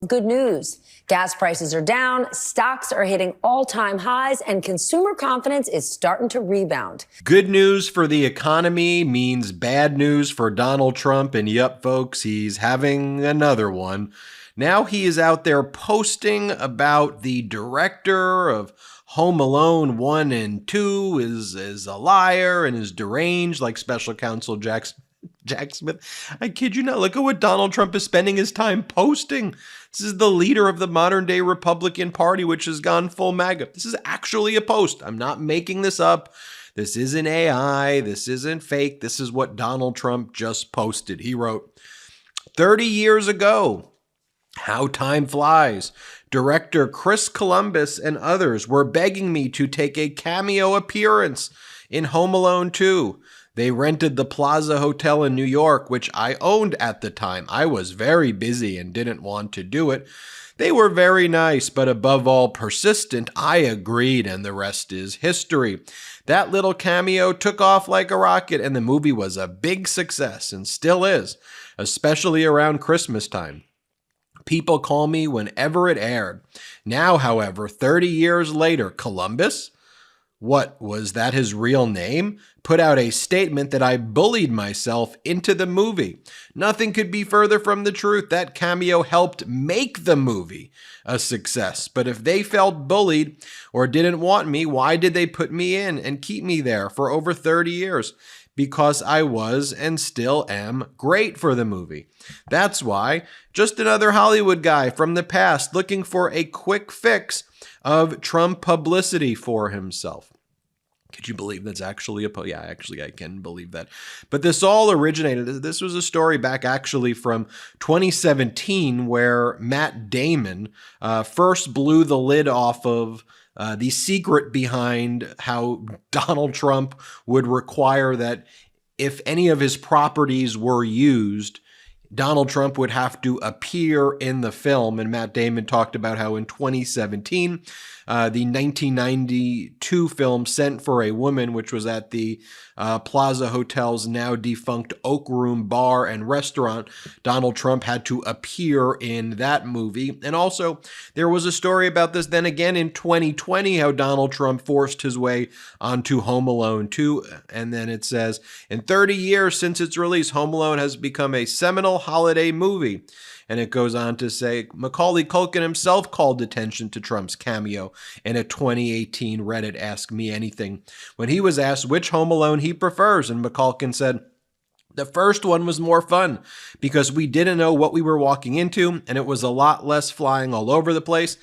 good news. Gas prices are down, stocks are hitting all-time highs, and consumer confidence is starting to rebound. Good news for the economy means bad news for Donald Trump, and yup, folks, he's having another one. Now he is out there posting about the director of Home Alone 1 and 2 is a liar and is deranged like special counsel Jack Smith. I kid you not. Look at what Donald Trump is spending his time posting. This is the leader of the modern day Republican Party, which has gone full MAGA. This is actually a post. I'm not making this up. This isn't AI. This isn't fake. This is what Donald Trump just posted. He wrote, 30 years ago, how time flies. Director Chris Columbus and others were begging me to take a cameo appearance in Home Alone 2. They rented the Plaza Hotel in New York, which I owned at the time. I was very busy and didn't want to do it. They were very nice, but above all persistent. I agreed, and the rest is history. That little cameo took off like a rocket, and the movie was a big success, and still is, especially around Christmas time. People call me whenever it aired. Now, however, 30 years later, Columbus? What, was that his real name? Put out a statement that I bullied myself into the movie. Nothing could be further from the truth. That cameo helped make the movie a success. But if they felt bullied or didn't want me, why did they put me in and keep me there for over 30 years? Because I was and still am great for the movie. That's why. Just another Hollywood guy from the past looking for a quick fix of Trump publicity for himself. Could you believe that's actually a yeah, actually I can believe that. But this all originated, this was a story back actually from 2017 where Matt Damon first blew the lid off of the secret behind how Donald Trump would require that if any of his properties were used, Donald Trump would have to appear in the film. And Matt Damon talked about how in 2017, the 1992 film Sent for a Woman, which was at the Plaza Hotel's now defunct Oak Room Bar and Restaurant, Donald Trump had to appear in that movie. And also, there was a story about this then again in 2020, how Donald Trump forced his way onto Home Alone 2. And then it says, in 30 years since its release, Home Alone has become a seminal holiday movie. And it goes on to say, Macaulay Culkin himself called attention to Trump's cameo in a 2018 Reddit Ask Me Anything when he was asked which Home Alone he prefers. And Macaulay said, the first one was more fun because we didn't know what we were walking into and it was a lot less flying all over the place.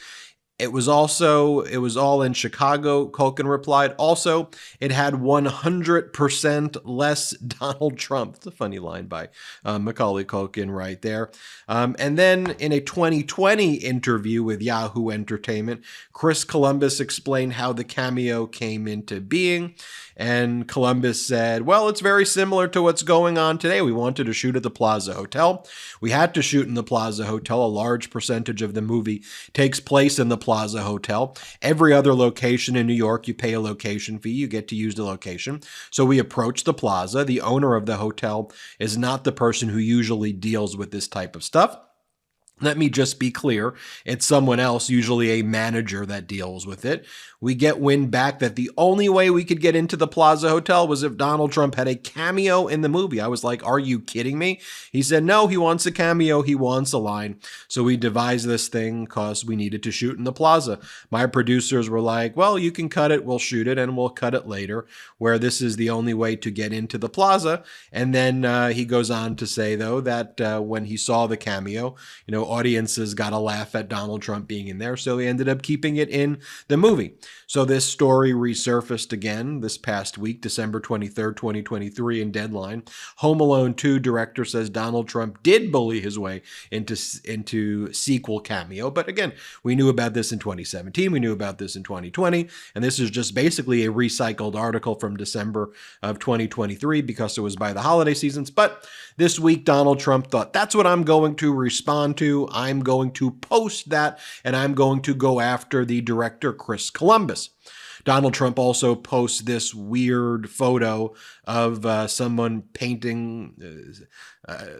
It was all in Chicago, Culkin replied. Also, it had 100% less Donald Trump. It's a funny line by Macaulay Culkin right there. And then in a 2020 interview with Yahoo Entertainment, Chris Columbus explained how the cameo came into being. And Columbus said, well, it's very similar to what's going on today. We wanted to shoot at the Plaza Hotel. We had to shoot in the Plaza Hotel. A large percentage of the movie takes place in the Plaza Hotel. Every other location in New York, you pay a location fee. You get to use the location. So we approached the Plaza. The owner of the hotel is not the person who usually deals with this type of stuff. Let me just be clear. It's someone else, usually a manager, that deals with it. We get wind back that the only way we could get into the Plaza Hotel was if Donald Trump had a cameo in the movie. I was like, are you kidding me? He said, no, he wants a cameo. He wants a line. So we devised this thing because we needed to shoot in the Plaza. My producers were like, well, you can cut it. We'll shoot it and we'll cut it later, where this is the only way to get into the Plaza. And then he goes on to say, though, that when he saw the cameo, audiences got a laugh at Donald Trump being in there. So he ended up keeping it in the movie. So this story resurfaced again this past week, December 23rd, 2023 in Deadline. Home Alone 2 director says Donald Trump did bully his way into sequel cameo. But again, we knew about this in 2017. We knew about this in 2020. And this is just basically a recycled article from December of 2023 because it was by the holiday seasons. But this week, Donald Trump thought, that's what I'm going to respond to. I'm going to post that, and I'm going to go after the director, Chris Columbus. Donald Trump also posts this weird photo of someone painting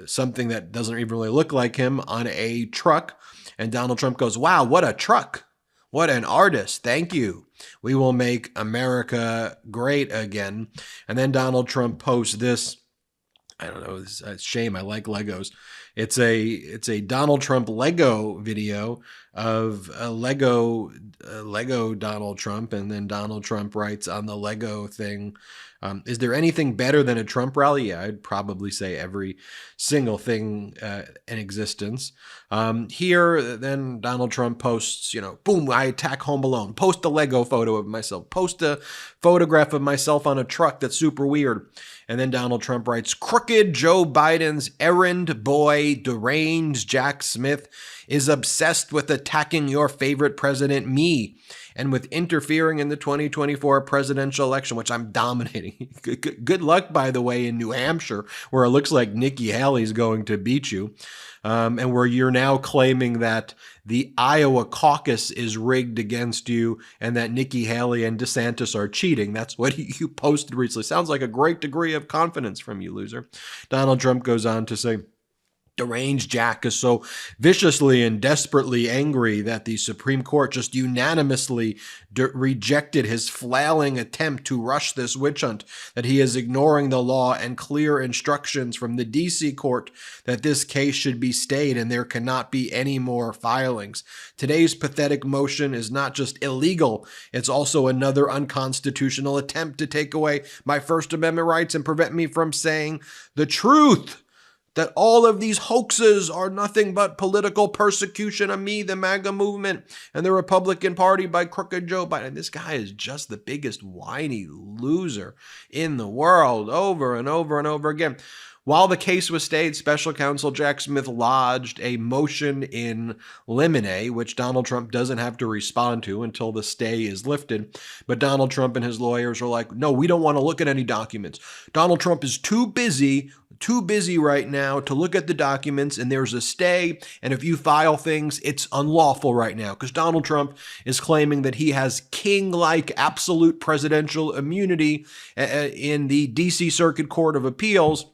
something that doesn't even really look like him on a truck. And Donald Trump goes, "Wow, what a truck. What an artist. Thank you. We will make America great again." And then Donald Trump posts this. I don't know. It's a shame. I like Legos. It's a Donald Trump Lego video of a Lego Donald Trump, and then Donald Trump writes on the Lego thing, "Is there anything better than a Trump rally?" Yeah, I'd probably say every single thing in existence. Here, then Donald Trump posts, boom, I attack Home Alone. Post a Lego photo of myself. Post a photograph of myself on a truck that's super weird. And then Donald Trump writes, "Crooked Joe Biden's errand boy, deranged Jack Smith, is obsessed with attacking your favorite president, me, and with interfering in the 2024 presidential election," which I'm dominating. Good luck, by the way, in New Hampshire, where it looks like Nikki Haley's going to beat you, and where you're now claiming that the Iowa caucus is rigged against you and that Nikki Haley and DeSantis are cheating. That's what you posted recently. Sounds like a great degree of confidence from you, loser. Donald Trump goes on to say, "Deranged Jack is so viciously and desperately angry that the Supreme Court just unanimously rejected his flailing attempt to rush this witch hunt, that he is ignoring the law and clear instructions from the D.C. court that this case should be stayed and there cannot be any more filings. Today's pathetic motion is not just illegal, it's also another unconstitutional attempt to take away my First Amendment rights and prevent me from saying the truth. That all of these hoaxes are nothing but political persecution of me, the MAGA movement, and the Republican Party by crooked Joe Biden." This guy is just the biggest whiny loser in the world, over and over and over again. While the case was stayed, special counsel Jack Smith lodged a motion in limine, which Donald Trump doesn't have to respond to until the stay is lifted. But Donald Trump and his lawyers are like, "No, we don't want to look at any documents. Donald Trump is too busy right now to look at the documents, and there's a stay, and if you file things, it's unlawful right now," because Donald Trump is claiming that he has king-like absolute presidential immunity in the D.C. Circuit Court of Appeals.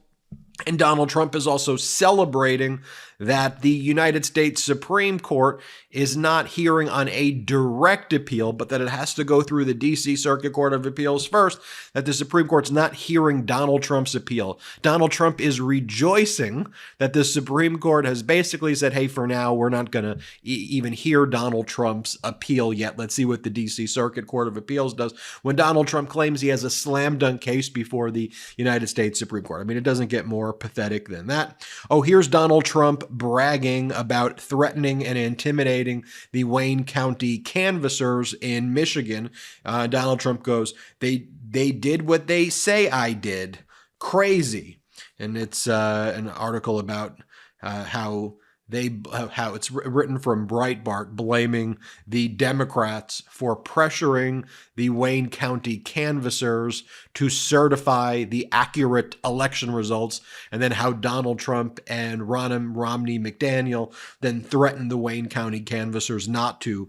And Donald Trump is also celebrating that the United States Supreme Court is not hearing on a direct appeal, but that it has to go through the D.C. Circuit Court of Appeals first, that the Supreme Court's not hearing Donald Trump's appeal. Donald Trump is rejoicing that the Supreme Court has basically said, "Hey, for now, we're not going to even hear Donald Trump's appeal yet. Let's see what the D.C. Circuit Court of Appeals does," when Donald Trump claims he has a slam dunk case before the United States Supreme Court. I mean, it doesn't get more pathetic than that. Oh, here's Donald Trump bragging about threatening and intimidating the Wayne County canvassers in Michigan. Donald Trump goes, they did what they say I did. Crazy. And it's an article about how it's written from Breitbart, blaming the Democrats for pressuring the Wayne County canvassers to certify the accurate election results, and then how Donald Trump and Romney McDaniel then threatened the Wayne County canvassers not to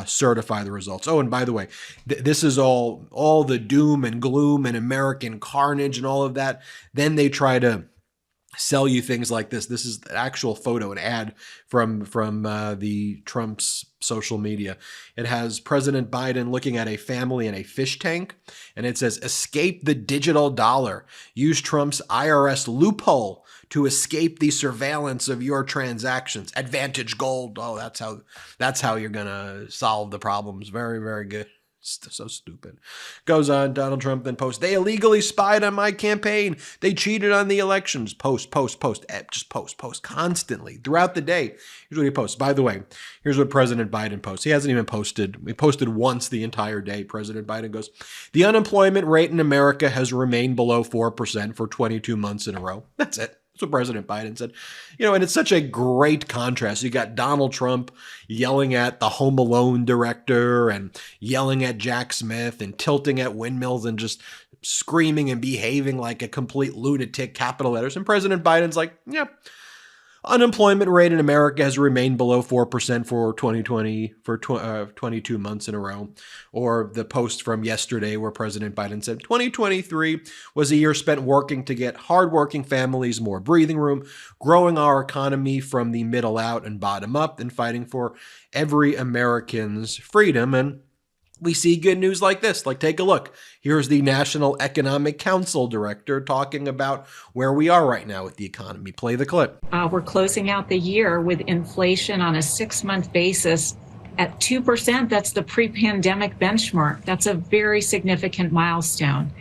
certify the results. Oh, and by the way, this is all the doom and gloom and American carnage and all of that. Then they try to sell you things like this. This is an actual photo, an ad from the Trump's social media. It has President Biden looking at a family in a fish tank, and it says, "Escape the digital dollar. Use Trump's IRS loophole to escape the surveillance of your transactions. Advantage Gold." Oh, that's how you're gonna solve the problems. Very, very good. So stupid. Goes on, Donald Trump then posts, "They illegally spied on my campaign. They cheated on the elections." Post. Just post constantly throughout the day. Here's what he posts. By the way, here's what President Biden posts. He hasn't even posted. He posted once the entire day. President Biden goes, "The unemployment rate in America has remained below 4% for 22 months in a row." That's it. That's what President Biden said. And it's such a great contrast. You got Donald Trump yelling at the Home Alone director and yelling at Jack Smith and tilting at windmills and just screaming and behaving like a complete lunatic, capital letters. And President Biden's like, "Yeah, Unemployment rate in America has remained below 4% for 2020 for 22 months in a row. Or the post from yesterday where President Biden said 2023 was a year spent working to get hardworking families more breathing room, growing our economy from the middle out and bottom up, and fighting for every American's freedom. And we see good news like this. Like, take a look. Here's the National Economic Council director talking about where we are right now with the economy. Play the clip. We're closing out the year with inflation on a 6-month basis at 2%. That's the pre-pandemic benchmark. That's a very significant milestone.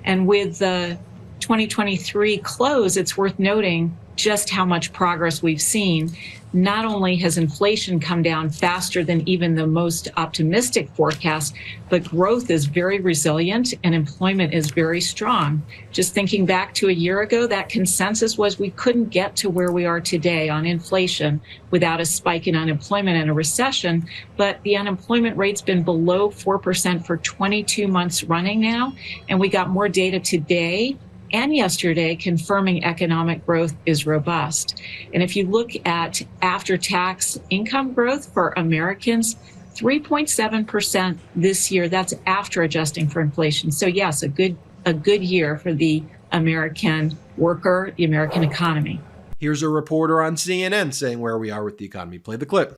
And with the 2023 close, it's worth noting just how much progress we've seen. Not only has inflation come down faster than even the most optimistic forecast, but growth is very resilient and employment is very strong. Just thinking back to a year ago, that consensus was we couldn't get to where we are today on inflation without a spike in unemployment and a recession. But the unemployment rate's been below 4% for 22 months running now. And we got more data today and yesterday confirming economic growth is robust. And if you look at after-tax income growth for Americans, 3.7% this year, that's after adjusting for inflation. So yes, a good year for the American worker, the American economy. Here's a reporter on CNN saying where we are with the economy. Play the clip.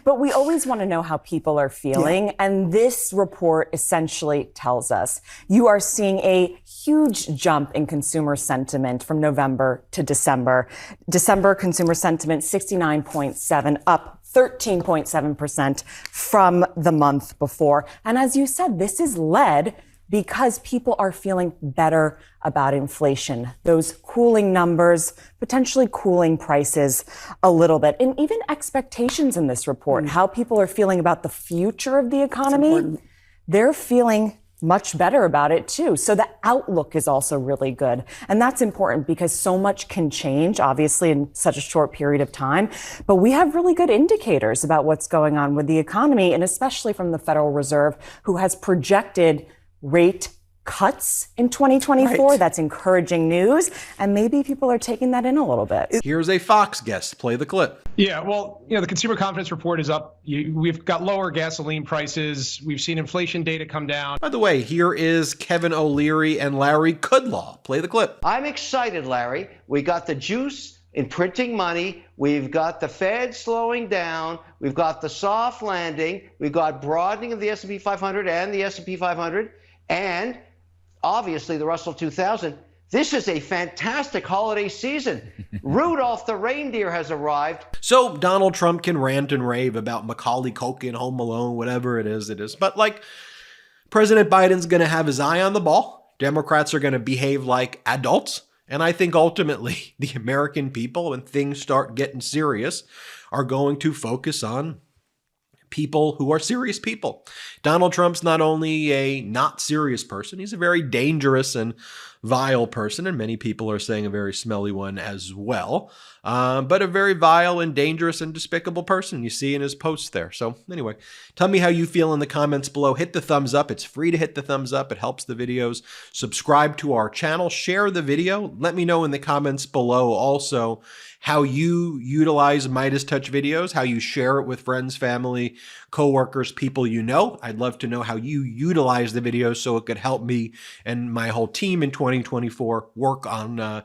But we always want to know how people are feeling. Yeah. And this report essentially tells us you are seeing a huge jump in consumer sentiment from November to December. December consumer sentiment 69.7, up 13.7% from the month before. And as you said, this is led because people are feeling better about inflation. Those cooling numbers, potentially cooling prices a little bit. And even expectations in this report, how people are feeling about the future of the economy, they're feeling much better about it too. So the outlook is also really good. And that's important because so much can change, obviously, in such a short period of time. But we have really good indicators about what's going on with the economy, and especially from the Federal Reserve, who has projected rate cuts in 2024. Right. That's encouraging news. And maybe people are taking that in a little bit. Here's a Fox guest. Play the clip. Yeah, well, the consumer confidence report is up. We've got lower gasoline prices. We've seen inflation data come down. By the way, here is Kevin O'Leary and Larry Kudlow. Play the clip. I'm excited, Larry. We got the juice in printing money. We've got the Fed slowing down. We've got the soft landing. We've got broadening of the S&P 500 and the S&P 500. And obviously the Russell 2000. This is a fantastic holiday season. Rudolph the reindeer has arrived. So Donald Trump can rant and rave about Macaulay Culkin, Home Alone, whatever it is. But like, President Biden's going to have his eye on the ball. Democrats are going to behave like adults. And I think ultimately the American people, when things start getting serious, are going to focus on people who are serious people. Donald Trump's not only a not serious person, he's a very dangerous and vile person, and many people are saying a very smelly one as well, but a very vile and dangerous and despicable person you see in his posts there. So anyway, tell me how you feel in the comments below. Hit the thumbs up. It's free to hit the thumbs up. It helps the videos. Subscribe to our channel. Share the video. Let me know in the comments below also how you utilize MeidasTouch videos, how you share it with friends, family, coworkers, people you know. I'd love to know how you utilize the videos so it could help me and my whole team in 2024 work on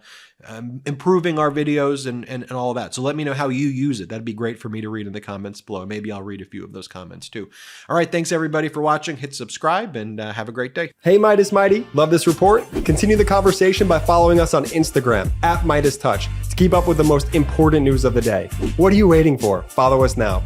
improving our videos and all that. So let me know how you use it. That'd be great for me to read in the comments below. Maybe I'll read a few of those comments too. All right, thanks everybody for watching. Hit subscribe and have a great day. Hey Midas Mighty, love this report? Continue the conversation by following us on Instagram @MeidasTouch to keep up with the most important news of the day. What are you waiting for? Follow us now.